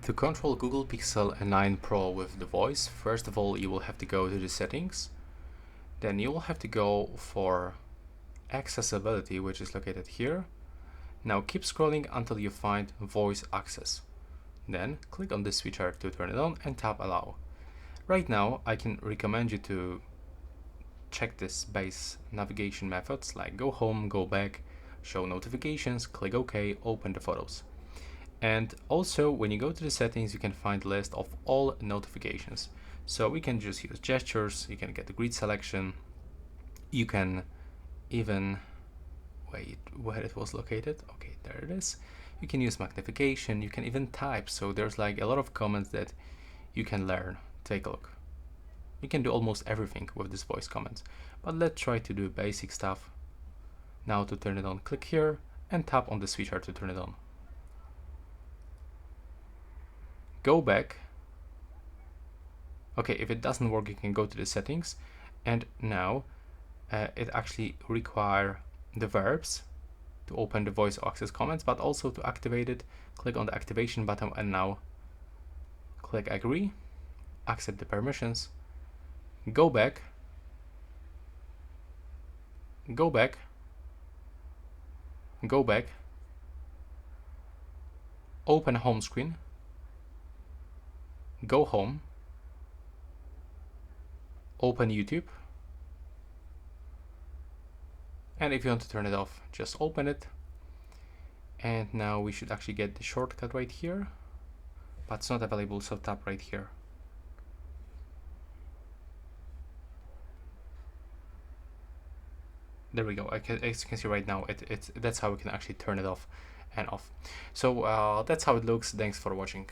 To control Google Pixel 9 Pro with the voice, first of all you will have to go to the settings, then you will have to go for accessibility, which is located here. Now keep scrolling until you find voice access. Then click on this switcher to turn it on and tap allow. Right now I can recommend you to check this base navigation methods like go home, go back, show notifications, click OK, open the photos. And also when you go to the settings you can find a list of all notifications. So we can just use gestures, you can get the grid selection, you can even wait where it was located, okay, there it is. You can use magnification, you can even type, so there's like a lot of comments that you can learn. Take a look. You can do almost everything with this voice comments, but let's try to do basic stuff. Now to turn it on, click here and tap on the switcher to turn it on. Go back. Okay, if it doesn't work you can go to the settings, and now it actually require the verbs to open the voice access comments, but also to activate it, click on the activation button and now click agree, accept the permissions, go back, go back, go back, open home screen, go home, open YouTube, and if you want to turn it off, just open it. And now we should actually get the shortcut right here, but it's not available, so tap right here. There we go. As you can see right now, that's how we can actually turn it off and off. So that's how it looks. Thanks for watching.